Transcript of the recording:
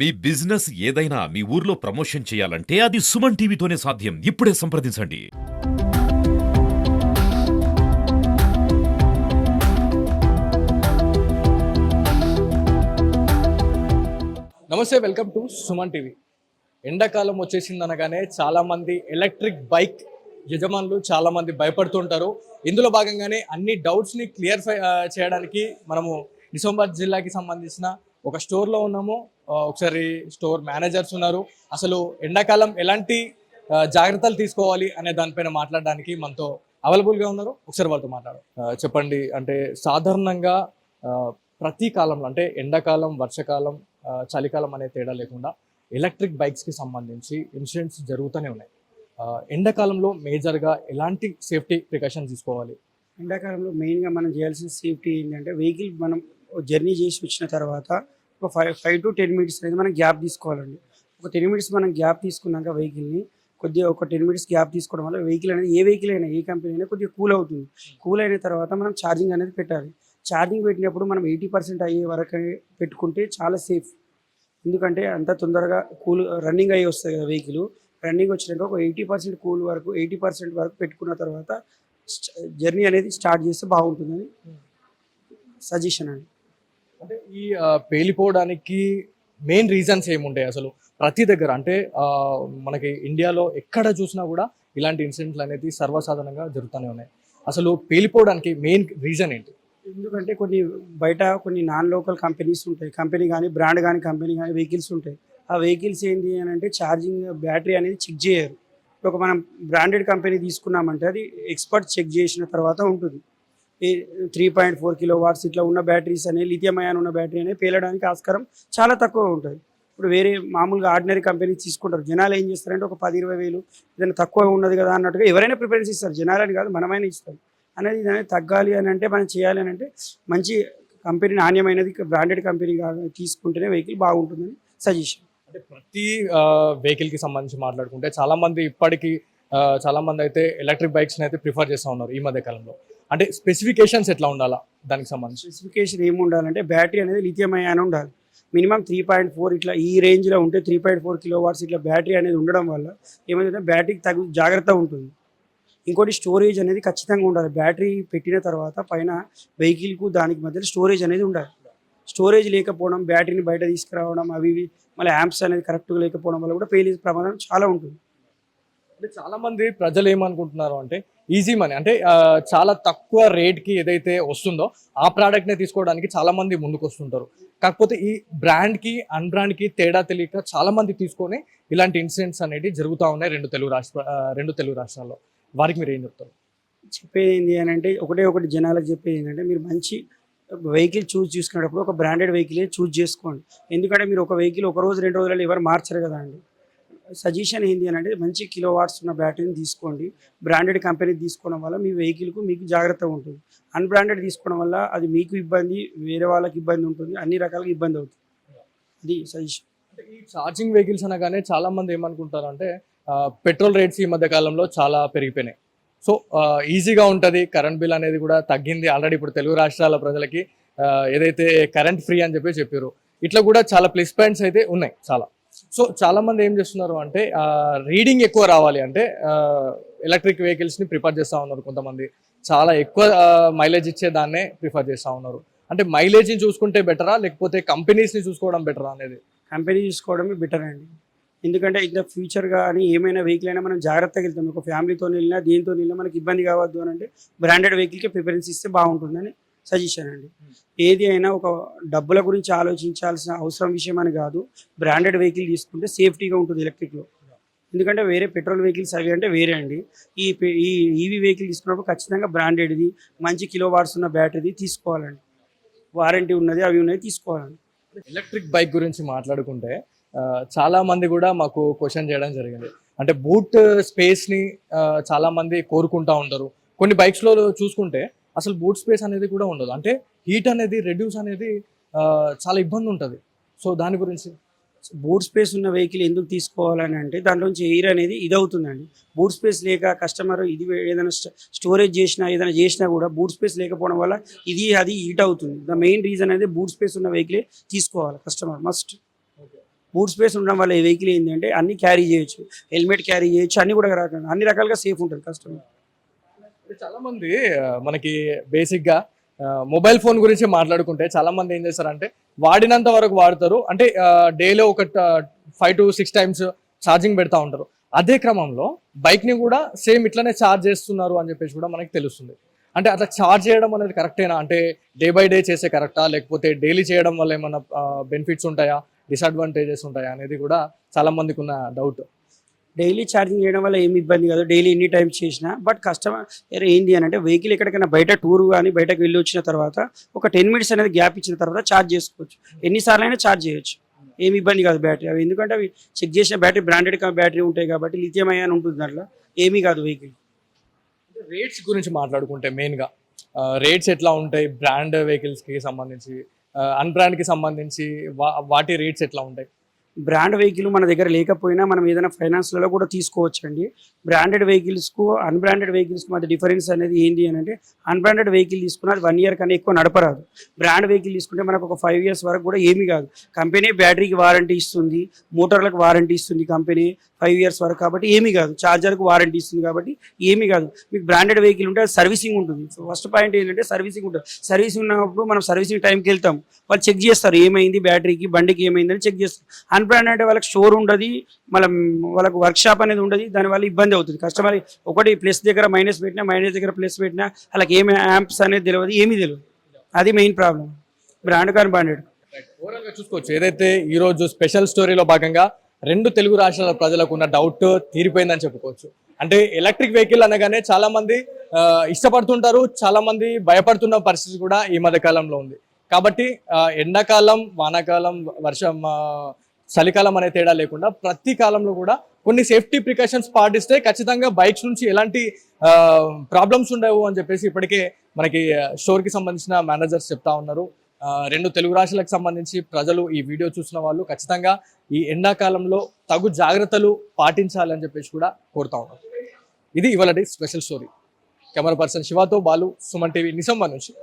మీ business ఏదైనా మీ ఊర్లో promotion చేయాలంటే అది సుమన్ టీవీతోనే సాధ్యం. ఇప్పుడే సంప్రదించండి. నమస్తే, వెల్కమ్ టు సుమన్ టీవీ. ఎండాకాలం వచ్చేసిందనగానే చాలామంది ఎలక్ట్రిక్ బైక్ యజమానులు చాలామంది భయపడుతుంటారు. ఇందులో భాగంగానే అన్ని డౌట్స్ని క్లియర్ చేయడానికి మనము నిజామాబాద్ జిల్లాకి సంబంధించిన ఒక స్టోర్లో ఉన్నాము. ఒకసారి స్టోర్ మేనేజర్స్ ఉన్నారు. అసలు ఎండాకాలం ఎలాంటి జాగ్రత్తలు తీసుకోవాలి అనే దానిపైన మాట్లాడడానికి మనతో అవైలబుల్గా ఉన్నారు. ఒకసారి వాళ్ళతో మాట్లాడు. చెప్పండి, అంటే సాధారణంగా ప్రతి కాలంలో అంటే ఎండాకాలం, వర్షాకాలం, చలికాలం అనే తేడా లేకుండా ఎలక్ట్రిక్ బైక్స్కి సంబంధించి ఇన్సిడెంట్స్ జరుగుతూనే ఉన్నాయి. ఎండాకాలంలో మేజర్గా ఎలాంటి సేఫ్టీ ప్రికాషన్స్ తీసుకోవాలి? ఎండాకాలంలో మెయిన్గా మనం చేయాల్సిన సేఫ్టీ ఏంటంటే వెహికల్ మనం జర్నీ చేసి వచ్చిన తర్వాత ఒక 5 to 10 minutes అనేది మనం గ్యాప్ తీసుకోవాలండి. ఒక 10 minutes మనం గ్యాప్ తీసుకున్నాక వెహికల్ని కొద్దిగా ఒక 10 minutes గ్యాప్ తీసుకోవడం వల్ల వెహికల్ అనేది ఏ వెహికల్ అయినా ఏ కంపెనీ అయినా కొద్దిగా కూల్ అవుతుంది. కూల్ అయిన తర్వాత మనం ఛార్జింగ్ అనేది పెట్టాలి. ఛార్జింగ్ పెట్టినప్పుడు మనం 80% అయ్యే వరకు పెట్టుకుంటే చాలా సేఫ్. ఎందుకంటే అంత తొందరగా కూల్ రన్నింగ్ అయ్యి వస్తుంది కదా వెహికల్. రన్నింగ్ వచ్చినాక ఒక 80% కూల్ వరకు 80% వరకు పెట్టుకున్న తర్వాత జర్నీ అనేది స్టార్ట్ చేస్తే బాగుంటుందని సజెషన్ అండి. అంటే ఈ పేలిపోవడానికి మెయిన్ రీజన్స్ ఏముంటాయి అసలు ప్రతి దగ్గర? అంటే మనకి ఇండియాలో ఎక్కడ చూసినా కూడా ఇలాంటి ఇన్సిడెంట్లు అనేది సర్వసాధారణంగా జరుగుతూనే ఉన్నాయి. అసలు పేలిపోవడానికి మెయిన్ రీజన్ ఏంటి? ఎందుకంటే బయట కొన్ని నాన్ లోకల్ కంపెనీస్ ఉంటాయి. కంపెనీ కానీ బ్రాండ్ కానీ కంపెనీ కానీ వెహికల్స్ ఉంటాయి. ఆ వెహికల్స్ ఏంటి అని అంటే ఛార్జింగ్ బ్యాటరీ అనేది చెక్ చేయరు. ఒక మనం బ్రాండెడ్ కంపెనీ తీసుకున్నామంటే అది ఎక్స్పర్ట్ చెక్ చేసిన తర్వాత ఉంటుంది. 3.4 kW ఇట్లా ఉన్న బ్యాటరీస్ అనేవి లిథియం అయాన్ ఉన్న బ్యాటరీ అనేది పేలడానికి ఆస్కారం చాలా తక్కువ ఉంటుంది. ఇప్పుడు వేరే మామూలుగా ఆర్డినరీ కంపెనీ తీసుకుంటారు. జనాలు ఏం చేస్తారంటే ఒక 10-20 వేలు ఏదైనా తక్కువ ఉన్నది కదా అన్నట్టుగా ఎవరైనా ప్రిఫరెన్స్ ఇస్తారు. జనాలని కాదు, మనమైనా ఇస్తాం. అనేది దాన్ని తగ్గాలి అని అంటే మనం చేయాలి అని అంటే మంచి కంపెనీ, నాణ్యమైనది బ్రాండెడ్ కంపెనీ తీసుకుంటేనే వెహికల్ బాగుంటుందని సజెషన్. అంటే ప్రతి వెహికల్కి సంబంధించి మాట్లాడుకుంటే చాలామంది అయితే ఎలక్ట్రిక్ బైక్స్ని అయితే ప్రిఫర్ చేస్తూ ఉన్నారు ఈ మధ్య కాలంలో. అంటే స్పెసిఫికేషన్స్ ఎట్లా ఉండాలా దానికి సంబంధించి? స్పెసిఫికేషన్ ఏమి ఉండాలంటే బ్యాటరీ అనేది లిథియం అయాన్ ఉండాలి. మినిమం 3.4 ఇట్లా ఈ రేంజ్లో ఉంటే 3.4 kW ఇట్లా బ్యాటరీ అనేది ఉండడం వల్ల ఏమైందంటే బ్యాటరీకి జాగ్రత్త ఉంటుంది. ఇంకోటి స్టోరేజ్ అనేది ఖచ్చితంగా ఉండాలి. బ్యాటరీ పెట్టిన తర్వాత పైన వెహికల్కు దానికి మధ్యలో స్టోరేజ్ అనేది ఉండాలి. స్టోరేజ్ లేకపోవడం, బ్యాటరీని బయట తీసుకురావడం, అవి మళ్ళీ యాంప్స్ అనేది కరెక్ట్గా లేకపోవడం వల్ల కూడా పేలే ప్రమాదం చాలా ఉంటుంది. అంటే చాలామంది ప్రజలు ఏమనుకుంటున్నారు అంటే ఈజీ మనీ అంటే చాలా తక్కువ రేట్కి ఏదైతే వస్తుందో ఆ ప్రోడక్ట్నే తీసుకోవడానికి చాలామంది ముందుకు వస్తుంటారు. కాకపోతే ఈ బ్రాండ్కి అన్బ్రాండ్కి తేడా తెలియక చాలామంది తీసుకొని ఇలాంటి ఇన్సిడెంట్స్ అనేవి జరుగుతూ ఉన్నాయి రెండు తెలుగు రాష్ట్రాల్లో. వారికి మీరు ఏం చెప్తారు? చెప్పేది ఏంటి అని అంటే ఒకటి జనాలకు చెప్పేది ఏంటంటే మీరు మంచి వెహికల్ చూసుకునేటప్పుడు ఒక బ్రాండెడ్ వెహికలే చూస్ చేసుకోండి. ఎందుకంటే మీరు ఒక వెహికల్ ఒక రోజు 2 రోజులలో ఎవరు మార్చరు కదా అండి. సజెషన్ ఏంటి అని అంటే మంచి కిలోవాట్స్ ఉన్న బ్యాటరీని తీసుకోండి. బ్రాండెడ్ కంపెనీ తీసుకోవడం వల్ల మీ వెహికల్కు మీకు జాగ్రత్త ఉంటుంది. అన్బ్రాండెడ్ తీసుకోవడం వల్ల అది మీకు ఇబ్బంది, వేరే వాళ్ళకి ఇబ్బంది ఉంటుంది, అన్ని రకాలుగా ఇబ్బంది అవుతుంది. అది సజెషన్. అంటే ఈ ఛార్జింగ్ వెహికల్స్ అనగానే చాలామంది ఏమనుకుంటారు అంటే పెట్రోల్ రేట్స్ ఈ మధ్య కాలంలో చాలా పెరిగిపోయినాయి. సో ఈజీగా ఉంటుంది, కరెంట్ బిల్ అనేది కూడా తగ్గింది. ఆల్రెడీ ఇప్పుడు తెలుగు రాష్ట్రాల ప్రజలకి ఏదైతే కరెంట్ ఫ్రీ అని చెప్పారు, ఇట్లా కూడా చాలా ప్లస్ పాయింట్స్ అయితే ఉన్నాయి చాలా. సో చాలామంది ఏం చేస్తున్నారు అంటే రీడింగ్ ఎక్కువ రావాలి అంటే ఎలక్ట్రిక్ వెహికల్స్ని ప్రిఫర్ చేస్తూ ఉన్నారు. కొంతమంది చాలా ఎక్కువ మైలేజ్ ఇచ్చే దాన్నే ప్రిఫర్ చేస్తూ ఉన్నారు. అంటే మైలేజ్ని చూసుకుంటే బెటరా లేకపోతే కంపెనీస్ని చూసుకోవడం బెటరా అనేది? కంపెనీ చూసుకోవడమే బెటర్ అండి. ఎందుకంటే ఇంకా ఫ్యూచర్ కానీ ఏమైనా వెహికల్ అయినా మనం జాగ్రత్తగా వెళ్తాం. ఒక ఫ్యామిలీతో వెళ్ళినా దేనితో వెళ్ళినా మనకి ఇబ్బంది కావద్దు అని అంటే బ్రాండెడ్ వెహికల్కి ప్రిఫరెన్స్ ఇస్తే బాగుంటుందని సజెషన్ అండి. ఏది అయినా ఒక డబ్బుల గురించి ఆలోచించాల్సిన అవసరం విషయం అని కాదు. బ్రాండెడ్ వెహికల్ తీసుకుంటే సేఫ్టీగా ఉంటుంది ఎలక్ట్రిక్లో. ఎందుకంటే వేరే పెట్రోల్ వెహికల్స్ అవి అంటే వేరే అండి. ఈ ఈవీ వెహికల్ తీసుకున్నప్పుడు ఖచ్చితంగా బ్రాండెడ్ది మంచి కిలోవాట్స్ ఉన్న బ్యాటరీది తీసుకోవాలండి. వారంటీ ఉన్నది అవి ఉన్నది తీసుకోవాలండి. ఎలక్ట్రిక్ బైక్ గురించి మాట్లాడుకుంటే చాలా మంది కూడా మాకు క్వశ్చన్ చేయడం జరిగింది. అంటే బూట్ స్పేస్ని చాలా మంది కోరుకుంటూ ఉంటారు. కొన్ని బైక్స్లో చూసుకుంటే అసలు బూట్ స్పేస్ అనేది కూడా ఉండదు. అంటే హీట్ అనేది రెడ్యూస్ అనేది చాలా ఇబ్బంది ఉంటుంది. సో దాని గురించి బూట్ స్పేస్ ఉన్న వెహికల్ ఎందుకు తీసుకోవాలని అంటే దాంట్లోంచి ఎయిర్ అనేది ఇదవుతుందండి. బూట్ స్పేస్ లేక కస్టమర్ ఇది ఏదైనా స్టోరేజ్ ఏదైనా చేసినా కూడా బూట్ స్పేస్ లేకపోవడం వల్ల అది హీట్ అవుతుంది. ద మెయిన్ రీజన్ అనేది బూట్ స్పేస్ ఉన్న వెహికలే తీసుకోవాలి కస్టమర్ మస్ట్. బూట్ స్పేస్ ఉండడం వల్ల ఈ వెహికల్ ఏంటంటే అన్ని క్యారీ చేయొచ్చు, హెల్మెట్ క్యారీ చేయొచ్చు, అన్ని కూడా రకాలు అన్ని రకాలుగా సేఫ్ ఉంటుంది కస్టమర్. చాలా మంది మనకి బేసిక్ గా మొబైల్ ఫోన్ గురించి మాట్లాడుకుంటే చాలా మంది ఏం చేస్తారంటే వాడినంత వరకు వాడతారు, అంటే డేలో ఒక 5 to 6 టైమ్స్ ఛార్జింగ్ పెడతా ఉంటారు. అదే క్రమంలో బైక్ ని కూడా సేమ్ ఇట్లానే ఛార్జ్ చేస్తున్నారు అని చెప్పేసి కూడా మనకి తెలుస్తుంది. అంటే అట్లా ఛార్జ్ చేయడం అనేది కరెక్టేనా? అంటే డే బై డే చేసే కరెక్టా, లేకపోతే డైలీ చేయడం వల్ల ఏమైనా బెనిఫిట్స్ ఉంటాయా, డిసడ్వాంటేజెస్ ఉంటాయా అనేది కూడా చాలా మందికి ఉన్న డౌట్. డైలీ ఛార్జింగ్ చేయడం వల్ల ఏమి ఇబ్బంది కాదు, డైలీ ఎన్ని టైమ్స్ చేసినా. బట్ కస్టమర్ ఏంటి అని అంటే వెహికల్ ఎక్కడికైనా బయట టూర్ కానీ బయటకు వెళ్ళి వచ్చిన తర్వాత ఒక 10 minutes అనేది గ్యాప్ ఇచ్చిన తర్వాత ఛార్జ్ చేసుకోవచ్చు, ఎన్నిసార్లు అయినా ఛార్జ్ చేయొచ్చు, ఏమి ఇబ్బంది కాదు బ్యాటరీ. అవి ఎందుకంటే అవి చెక్ చేసిన బ్యాటరీ బ్రాండెడ్ బ్యాటరీ ఉంటాయి కాబట్టి లిథియం అయాన్ ఉంటుంది, దాంట్లో ఏమీ కాదు వెహికల్. రేట్స్ గురించి మాట్లాడుకుంటే మెయిన్గా రేట్స్ ఎట్లా ఉంటాయి బ్రాండ్ వెహికల్స్కి సంబంధించి, అన్బ్రాండ్కి సంబంధించి వాటి రేట్స్ ఎట్లా ఉంటాయి? బ్రాండ్ వెహికల్ మన దగ్గర లేకపోయినా మనం ఏదైనా ఫైనాన్స్లలో కూడా తీసుకోవచ్చు అండి. బ్రాండెడ్ వెహికల్స్కు అన్బ్రాండెడ్ వెహికల్స్కి మధ్య డిఫరెన్స్ అనేది ఏంటి అని అంటే అన్బ్రాండెడ్ వెహికల్ తీసుకున్న అది 1 year కన్నా ఎక్కువ నడపరాదు. బ్రాండ్ వెహికల్ తీసుకుంటే మనకు ఒక 5 years వరకు కూడా ఏమీ కాదు. కంపెనీ బ్యాటరీకి వారంటీ ఇస్తుంది, మోటార్లకు వారంటీ ఇస్తుంది కంపెనీ 5 years వరకు, కాబట్టి ఏమీ కాదు. ఛార్జర్కు వారంటీ ఇస్తుంది కాబట్టి ఏమీ కాదు. మీకు బ్రాండెడ్ వెహికల్ ఉంటే సర్వీసింగ్ ఉంటుంది. ఫస్ట్ పాయింట్ ఏంటంటే సర్వీసింగ్ ఉంటుంది. సర్వీసింగ్ ఉన్నప్పుడు మనం సర్వీసింగ్ టైంకి వెళ్తాం, వాళ్ళు చెక్ చేస్తారు ఏమైంది బ్యాటరీకి, బండికి ఏమైందని చెక్ చేస్తారు. అన్బ్రాండ్ అంటే వాళ్ళకి స్టోర్ ఉండదు, మళ్ళీ వాళ్ళకు వర్క్ షాప్ అనేది ఉండదు, దానివల్ల ఇబ్బంది అవుతుంది. కస్టమర్ ఒకటి ప్లస్ దగ్గర మైనస్ పెట్టినా, మైనస్ దగ్గర ప్లస్ పెట్టినా వాళ్ళకి ఏమి యాంప్స్ అనేది తెలియదు, ఏమీ తెలియదు. అది మెయిన్ ప్రాబ్లం బ్రాండ్ కానీ బ్రాండెడ్. ఓవరాల్గా చూసుకోవచ్చు, ఏదైతే ఈరోజు స్పెషల్ స్టోరీలో భాగంగా 2 తెలుగు రాష్ట్రాల ప్రజలకు ఉన్న డౌట్ తీరిపోయిందని చెప్పుకోవచ్చు. అంటే ఎలక్ట్రిక్ వెహికల్ అనగానే చాలా మంది ఇష్టపడుతుంటారు, చాలా మంది భయపడుతున్న పరిస్థితి కూడా ఈ మధ్య కాలంలో ఉంది. కాబట్టి ఎండాకాలం, వానాకాలం, వర్షం, చలికాలం అనే తేడా లేకుండా ప్రతి కాలంలో కూడా కొన్ని సేఫ్టీ ప్రికాషన్స్ పాటిస్తే ఖచ్చితంగా బైక్స్ నుంచి ఎలాంటి ప్రాబ్లమ్స్ ఉండవు అని చెప్పేసి ఇప్పటికే మనకి స్టోర్కి సంబంధించిన మేనేజర్స్ చెప్తా ఉన్నారు. 2 తెలుగు రాష్ట్రాలకు సంబంధించి ప్రజలు ఈ వీడియో చూసిన వాళ్ళు ఖచ్చితంగా ఈ ఎండాకాలంలో తగు జాగ్రత్తలు పాటించాలని చెప్పేసి కూడా కోరుతా ఉన్నారు. ఇది ఇవాళ స్పెషల్ స్టోరీ. కెమెరా పర్సన్ శివాతో బాలు, సుమన్ టీవీ, నిజామాబాద్ నుంచి.